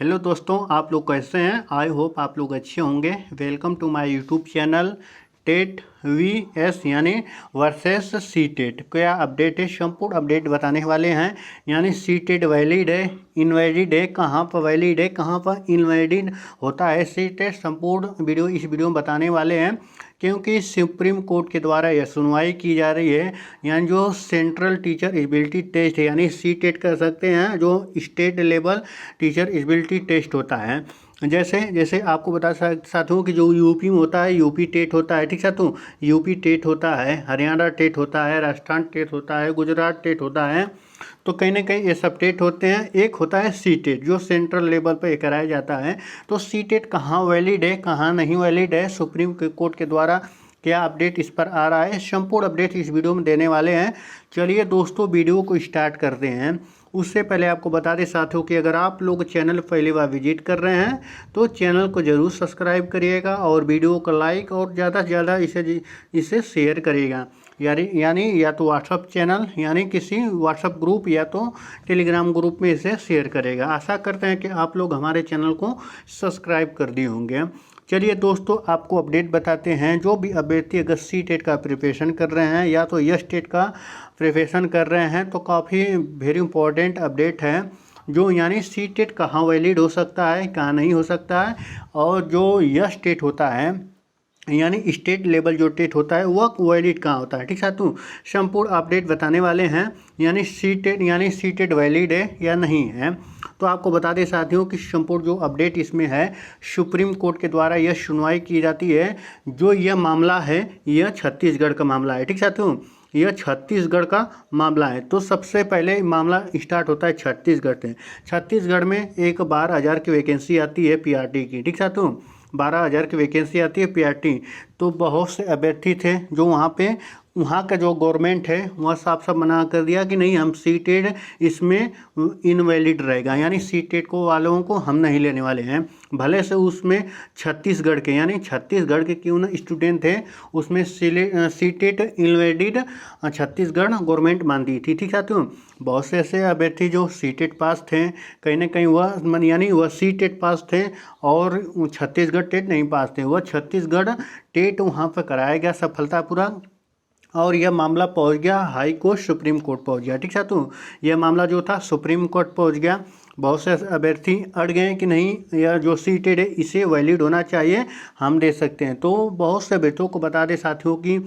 Hello दोस्तों, आप लोग कैसे हैं? आई होप आप लोग अच्छे होंगे। Welcome to my YouTube channel TET V S यानी वर्सेस सी टेट। क्या अपडेट है, संपूर्ण अपडेट बताने वाले हैं। यानी सी टेट वैलिड है, इनवैलिड है, कहाँ पर वैलिड है, कहाँ पर इनवैलिड होता है सी टेट, संपूर्ण वीडियो इस वीडियो में बताने वाले हैं। क्योंकि सुप्रीम कोर्ट के द्वारा यह सुनवाई की जा रही है। यानी जो सेंट्रल टीचर एबिलिटी टेस्ट है यानी सी टेट कर सकते हैं, जो state level teacher ability test होता है। जैसे जैसे आपको बता साथियों कि जो यूपी में होता है, यूपी टेट होता है, ठीक साथियों, यूपी टेट होता है, हरियाणा टेट होता है, राजस्थान टेट होता है, गुजरात टेट होता है। तो कहीं ना कहीं ये सब टेट होते हैं। एक होता है सी टेट जो सेंट्रल लेवल पर कराया जाता है। तो सी टेट कहाँ वैलिड है, कहाँ नहीं वैलिड है, सुप्रीम कोर्ट के द्वारा क्या अपडेट इस पर आ रहा है, संपूर्ण अपडेट इस वीडियो में देने वाले हैं। चलिए दोस्तों, वीडियो को स्टार्ट करते हैं। उससे पहले आपको बता दें साथियों कि अगर आप लोग चैनल पहली बार विजिट कर रहे हैं तो चैनल को ज़रूर सब्सक्राइब करिएगा और वीडियो को लाइक और ज़्यादा से ज़्यादा इसे शेयर करिएगा। यानी या तो व्हाट्सअप चैनल यानी किसी व्हाट्सअप ग्रुप या तो टेलीग्राम ग्रुप में इसे शेयर करेगा। आशा करते हैं कि आप लोग हमारे चैनल को सब्सक्राइब कर दिए होंगे। चलिए दोस्तों, आपको अपडेट बताते हैं। जो भी अभ्यर्थी अगर सी टेट का प्रिपरेशन कर रहे हैं या तो यस टेट का प्रिपरेशन कर रहे हैं तो काफ़ी वेरी इंपॉर्टेंट अपडेट है। जो यानी सी टेट कहाँ वैलिड हो सकता है, कहाँ नहीं हो सकता है, और जो यस टेट होता है यानी स्टेट लेवल जो टेट होता है वह वैलिड कहाँ होता है। ठीक साथियों, संपूर्ण अपडेट बताने वाले हैं। यानी सी टेट वैलिड है या नहीं है। तो आपको बता दें साथियों कि संपूर्ण जो अपडेट इसमें है, सुप्रीम कोर्ट के द्वारा यह सुनवाई की जाती है। जो यह मामला है यह छत्तीसगढ़ का मामला है। ठीक साथियों, यह छत्तीसगढ़ का मामला है। तो सबसे पहले मामला स्टार्ट होता है छत्तीसगढ़ से। छत्तीसगढ़ में एक 12,000 की वैकेंसी आती है पीआरटी की। ठीक साथियों, 12,000 की वैकेंसी आती है पीआरटी। तो बहुत से अभ्यर्थी थे जो वहाँ का जो गवर्नमेंट है वह साफ साफ मना कर दिया कि नहीं, हम सी टेट इसमें इनवैलिड रहेगा, यानी सी टेट को वालों को हम नहीं लेने वाले हैं। भले से उसमें छत्तीसगढ़ के यानी छत्तीसगढ़ के क्यों ना स्टूडेंट थे, उसमें C TET invalid Chhattisgarh government मानती थी। ठीक साथियों, बहुत से ऐसे अभ्यर्थी जो सी टेट पास थे, कहीं ना कहीं वह सी टेट पास थे और छत्तीसगढ़ टेट नहीं पास थे। वह छत्तीसगढ़ टेट वहाँ पर कराया गया सफलतापूर्वक और यह मामला पहुंच गया हाई कोर्ट, सुप्रीम कोर्ट पहुंच गया। ठीक साथियों, यह मामला जो था सुप्रीम कोर्ट पहुंच गया। बहुत से अभ्यर्थी अड़ गए कि नहीं, यह जो सी टेट है इसे वैलिड होना चाहिए, हम दे सकते हैं। तो बहुत से अभ्यर्थियों को बता दें साथियों कि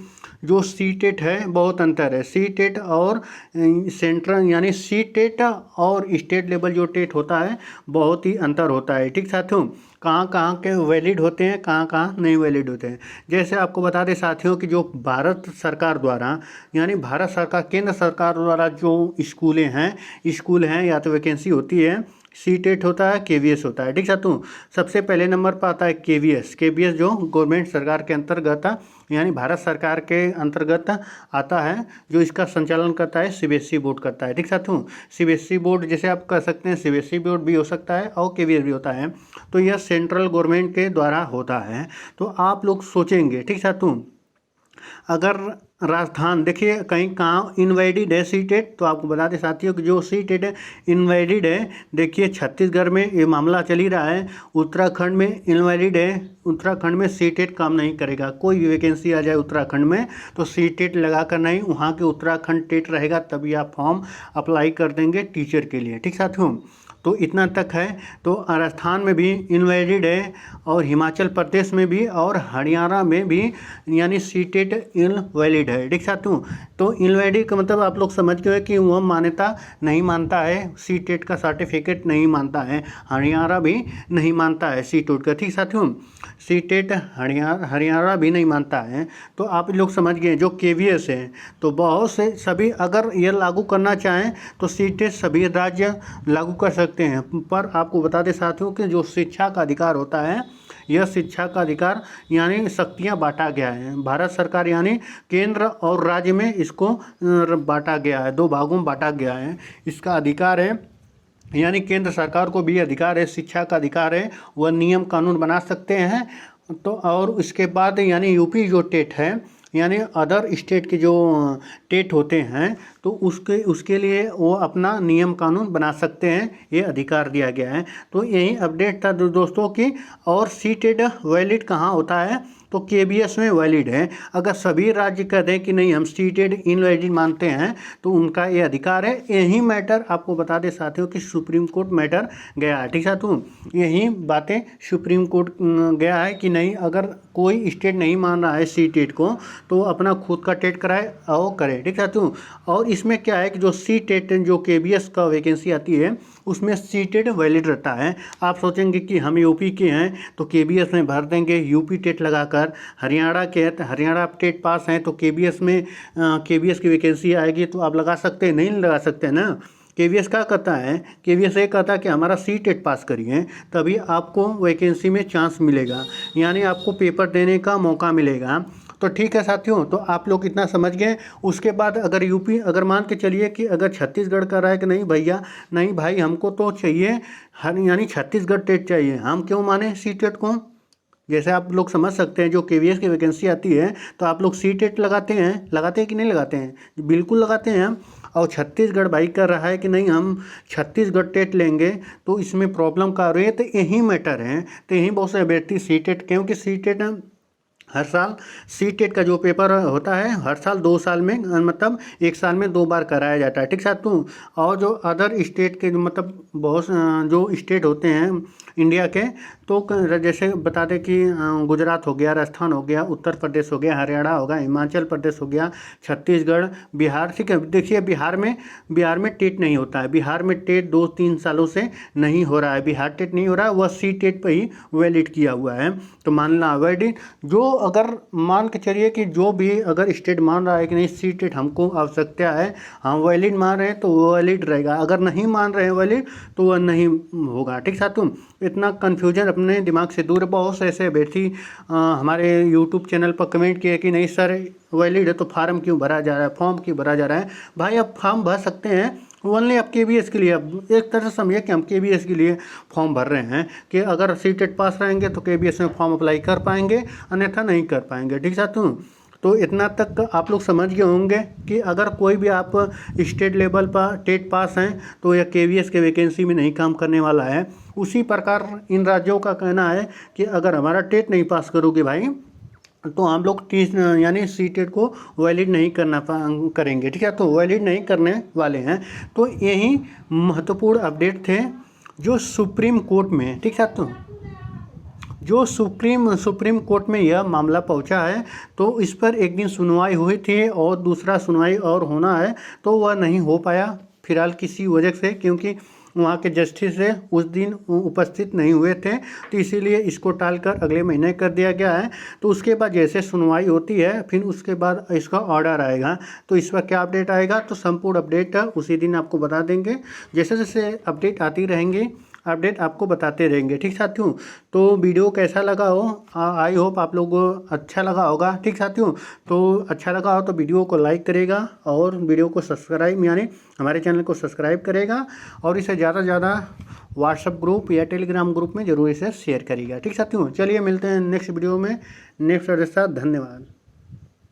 जो सी टेट है बहुत अंतर है। सी टेट और सेंट्रल यानी सी टेट और स्टेट लेवल जो टेट होता है बहुत ही अंतर होता है। ठीक साथियों, कहाँ कहाँ के वैलिड होते हैं, कहाँ कहाँ नहीं वैलिड होते हैं। जैसे आपको बता दें साथियों कि जो भारत सरकार द्वारा यानी भारत सरकार केंद्र सरकार द्वारा जो स्कूल हैं या तो वैकेंसी होती है, सी टेट होता है, केवीएस होता है। ठीक साथियों, सबसे पहले नंबर पर आता है केवीएस जो गवर्नमेंट सरकार के अंतर्गत यानी भारत सरकार के अंतर्गत आता है। जो इसका संचालन करता है सीबीएसई बोर्ड करता है। ठीक साथियों, सीबीएसई बोर्ड जैसे आप कह सकते हैं, सीबीएसई बोर्ड भी हो सकता है और केवीएस भी होता है। तो यह सेंट्रल गवर्नमेंट के द्वारा होता है। तो आप लोग सोचेंगे, ठीक साथियों, अगर राजस्थान देखिए कहीं कहाँ इनवैलिड है सी टेट, तो आपको बता दें साथियों कि जो सी टेट है इनवैलिड है। देखिए छत्तीसगढ़ में ये मामला चल ही रहा है, उत्तराखंड में इनवैलिड है। उत्तराखंड में सी टेट काम नहीं करेगा। कोई भी वैकेंसी आ जाए उत्तराखंड में तो सी टेट लगा कर नहीं, वहाँ के उत्तराखंड टेट रहेगा तभी आप फॉर्म अप्लाई कर देंगे टीचर के लिए। ठीक साथियों, तो इतना तक है। तो राजस्थान में भी इनवैलिड है और हिमाचल प्रदेश में भी और हरियाणा में भी यानी सी टेट इनवैलिड है। ठीक साथियों, तो इनवैलिड का मतलब आप लोग समझ गए कि वह मान्यता नहीं मानता है, सी टेट का सर्टिफिकेट नहीं मानता है। हरियाणा भी नहीं मानता है सी टेट का। ठीक साथियों, सी टेट हरियाणा भी नहीं मानता है। तो आप लोग समझ गए। जो केवीएस है तो बहुत से सभी अगर ये लागू करना चाहें तो सी टेट सभी राज्य लागू कर सकते हैं। पर आपको बता दें साथियों कि जो शिक्षा का अधिकार होता है, यह शिक्षा का अधिकार यानी शक्तियां बांटा गया है। भारत सरकार यानी केंद्र और राज्य में इसको बांटा गया है, दो भागों में बांटा गया है। इसका अधिकार है यानी केंद्र सरकार को भी अधिकार है, शिक्षा का अधिकार है, वह नियम कानून बना सकते हैं। तो और उसके बाद यानी यूपी जो टेट है यानी अदर स्टेट के जो टेट होते हैं तो उसके लिए वो अपना नियम कानून बना सकते हैं, ये अधिकार दिया गया है। तो यही अपडेट था दोस्तों की। और सीटेट वैलिड कहाँ होता है, तो केबीएस में वैलिड है। अगर सभी राज्य कह दें कि नहीं हम सीटेट इनवैलिड मानते हैं तो उनका ये अधिकार है। यही मैटर आपको बता दें साथियों कि सुप्रीम कोर्ट मैटर गया है, ठीक साथियों, यही बातें सुप्रीम कोर्ट गया है कि नहीं, अगर कोई स्टेट नहीं मान रहा है सीटेट को तो अपना खुद का टेट कराए और करे, ठीक साथियों। और इसमें क्या है कि जो सीटेट जो केबीएस का वैकेंसी आती है उसमें सीटेट वैलिड रहता है। आप सोचेंगे कि हम यूपी के हैं तो केबीएस में भर देंगे यूपी टेट लगाकर, हरियाणा के हैं तो हरियाणा टेट पास हैं तो केबीएस में केबीएस की वैकेंसी आएगी तो आप लगा सकते हैं, नहीं लगा सकते ना। केबीएस क्या कहता है, केबीएस ये कहता है कि हमारा सीटेट पास करिए तभी आपको वैकेंसी में चांस मिलेगा, यानी आपको पेपर देने का मौका मिलेगा। तो ठीक है साथियों, तो आप लोग इतना समझ गए। उसके बाद अगर यूपी, अगर मान के चलिए कि अगर छत्तीसगढ़ का रहा है कि नहीं भैया, नहीं भाई हमको तो चाहिए यानी छत्तीसगढ़ टेट चाहिए, हम क्यों माने सीटेट को। जैसे आप लोग समझ सकते हैं जो केवीएस की वैकेंसी आती है तो आप लोग सीटेट लगाते हैं कि नहीं लगाते हैं, बिल्कुल लगाते हैं हम। और छत्तीसगढ़ भाई कर रहा है कि नहीं हम छत्तीसगढ़ टेट लेंगे, तो इसमें प्रॉब्लम का आ रही है। तो यही मैटर है, तो यही बहुत से अभ्यर्थी सीटेट, क्योंकि सीटेट हर साल सीटेट का जो पेपर होता है हर साल 2 साल में, मतलब 1 साल में 2 बार कराया जाता है, ठीक साथियों। और जो अदर स्टेट के मतलब बहुत जो स्टेट होते हैं इंडिया के, तो जैसे बता दें कि गुजरात हो गया, राजस्थान हो गया, उत्तर प्रदेश हो गया, हरियाणा हो गया, हिमाचल प्रदेश हो गया, छत्तीसगढ़, बिहार, ठीक है। देखिए बिहार में टेट नहीं होता है, बिहार में टेट 2-3 सालों से नहीं हो रहा है, बिहार टेट नहीं हो रहा है, वह सी टेट पर ही वैलिड किया हुआ है। तो मानना वैलिड, जो अगर मान के चलिए कि जो भी अगर स्टेट मान रहा है कि नहीं सी टेट हमको आवश्यकता है, हम वैलिड मान रहे हैं तो वो वैलिड रहेगा, अगर नहीं मान रहे हैं वैलिड तो वह नहीं होगा, ठीक साथियों। इतना कन्फ्यूजन अपने दिमाग से दूर है। बहुत से ऐसे अभ्यर्थी हमारे यूट्यूब चैनल पर कमेंट किए कि नहीं सर वैलिड है तो फार्म क्यों भरा जा रहा है, फॉर्म क्यों भरा जा रहा है। भाई आप फॉर्म भर सकते हैं ओनली आप केबीएस के लिए, अब एक तरह से समझिए कि हम केबीएस के लिए फॉर्म भर रहे हैं कि अगर सीटेट पास रहेंगे तो केबीएस में फॉर्म अप्लाई कर पाएंगे, अन्यथा नहीं कर पाएंगे, ठीक साथियों। तो इतना तक आप लोग समझ गए होंगे कि अगर कोई भी आप स्टेट लेवल पर टेट पास हैं तो यह केवीएस के वैकेंसी में नहीं काम करने वाला है। उसी प्रकार इन राज्यों का कहना है कि अगर हमारा टेट नहीं पास करोगे भाई तो हम लोग यानी सीटेट को वैलिड नहीं करेंगे, ठीक है। तो वैलिड नहीं करने वाले हैं। तो यही महत्वपूर्ण अपडेट थे जो सुप्रीम कोर्ट में, ठीक है। तो जो सुप्रीम कोर्ट में यह मामला पहुंचा है तो इस पर एक दिन सुनवाई हुई थी और दूसरा सुनवाई और होना है, तो वह नहीं हो पाया फिलहाल किसी वजह से, क्योंकि वहाँ के जस्टिस है उस दिन उपस्थित नहीं हुए थे, तो इसीलिए इसको टालकर अगले महीने कर दिया गया है। तो उसके बाद जैसे सुनवाई होती है फिर उसके बाद इसका ऑर्डर आएगा, तो इस पर क्या अपडेट आएगा तो संपूर्ण अपडेट उसी दिन आपको बता देंगे। जैसे जैसे अपडेट आती रहेंगी अपडेट आपको बताते रहेंगे, ठीक साथियों। तो वीडियो कैसा लगा हो, आई होप आप लोगों को अच्छा लगा होगा, ठीक साथियों। तो अच्छा लगा हो तो वीडियो को लाइक करेगा और वीडियो को सब्सक्राइब यानी हमारे चैनल को सब्सक्राइब करेगा और इसे ज़्यादा से ज़्यादा व्हाट्सएप ग्रुप या टेलीग्राम ग्रुप में ज़रूर इसे शेयर करेगा, ठीक साथियों। चलिए मिलते हैं नेक्स्ट वीडियो में नेक्स्ट के साथ, धन्यवाद।